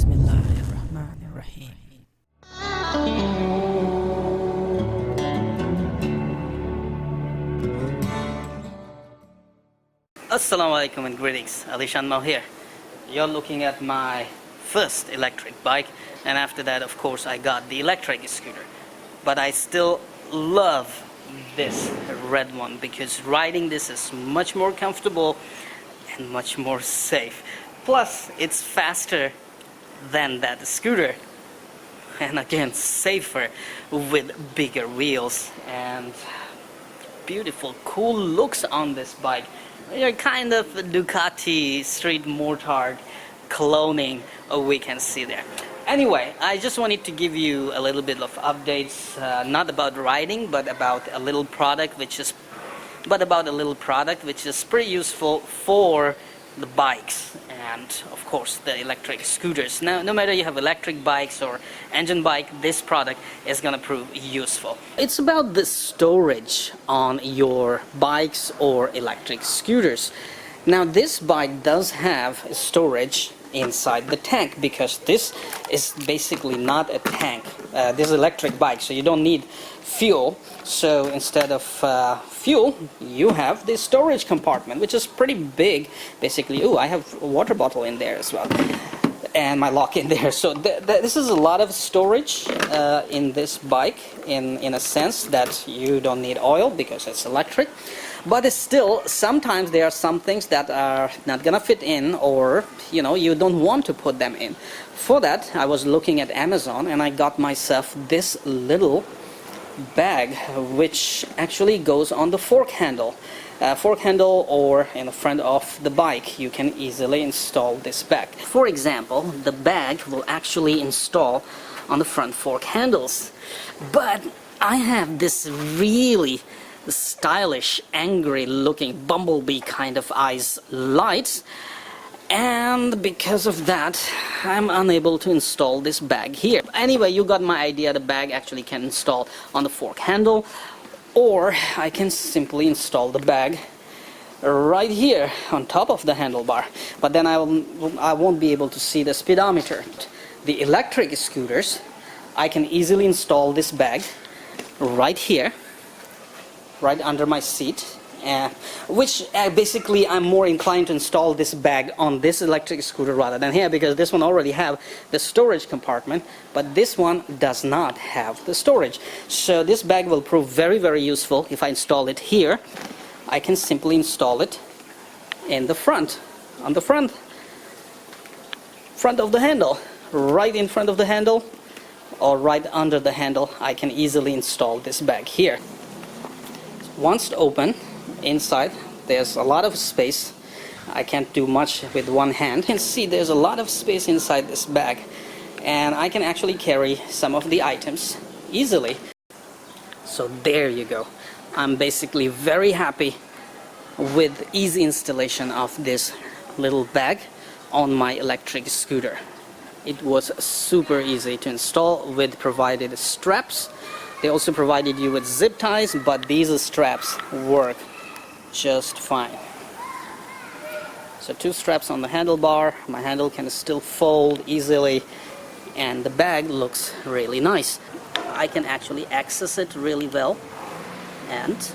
Bismillahirrahmanirrahim. Assalamu alaikum and greetings. Alishan Mao here. You're looking at my first electric bike, and after that, of course, I got the electric scooter. But I still love this red one because riding this is much more comfortable and much more safe. Plus, it's faster than that scooter, and again, safer with bigger wheels and beautiful, cool looks on this bike. You're kind of Ducati street mortar cloning, we can see there. Anyway, I just wanted to give you a little bit of updates, not about riding, but about a little product which is pretty useful for the bikes and of course the electric scooters. Now, no matter you have electric bikes or engine bike, this product is gonna prove useful. It's about the storage on your bikes or electric scooters. Now, this bike does have storage inside the tank because this is basically not a tank. This is electric bike, so you don't need fuel. So instead of fuel, you have this storage compartment, which is pretty big. Basically, I have a water bottle in there as well, and my lock in there. So this is a lot of storage in this bike, in a sense that you don't need oil because it's electric. But it's still, sometimes there are some things that are not gonna fit in, or you don't want to put them in. For that, I was looking at Amazon and I got myself this little bag which actually goes on the fork handle. Or in the front of the bike, you can easily install this bag. For example, the bag will actually install on the front fork handles. But I have this really stylish, angry looking bumblebee kind of eyes lights, and because of that I'm unable to install this bag here. Anyway, you got my idea. The bag actually can install on the fork handle, or I can simply install the bag right here on top of the handlebar, but then I won't be able to see the speedometer. The electric scooters, I can easily install this bag right here, right under my seat, which basically I'm more inclined to install this bag on this electric scooter rather than here, because this one already have the storage compartment, but this one does not have the storage. So this bag will prove very, very useful. If I install it here, I can simply install it in the front, on the front of the handle, right in front of the handle, or right under the handle. I can easily install this bag here. Once open, inside there's a lot of space. I can't do much with one hand. You can see there's a lot of space inside this bag, and I can actually carry some of the items easily. So there you go. I'm basically very happy with easy installation of this little bag on my electric scooter. It was super easy to install with provided straps. They also provided you with zip ties, but these straps work just fine. So 2 straps on the handlebar. My handle can still fold easily, and the bag looks really nice. I can actually access it really well and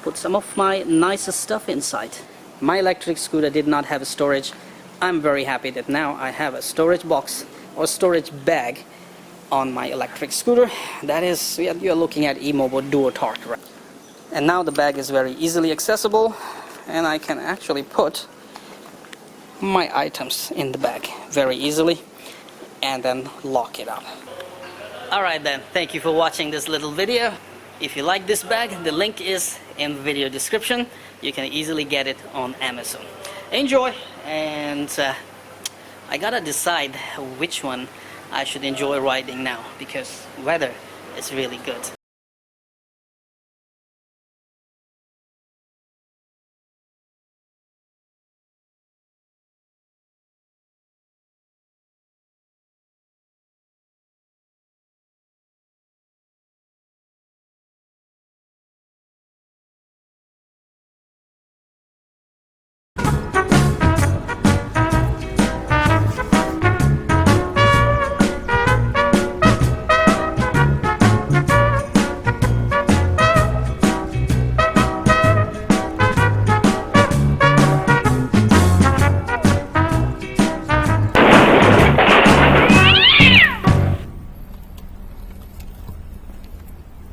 put some of my nicest stuff inside. My electric scooter did not have a storage. I'm very happy that now I have a storage box or storage bag on my electric scooter. That is, you're looking at E-Mobo Duo Torque, right? And now the bag is very easily accessible, and I can actually put my items in the bag very easily and then lock it up. Alright then, thank you for watching this little video. If you like this bag, the link is in the video description. You can easily get it on Amazon. Enjoy, and I gotta decide which one I should enjoy riding now, because weather is really good.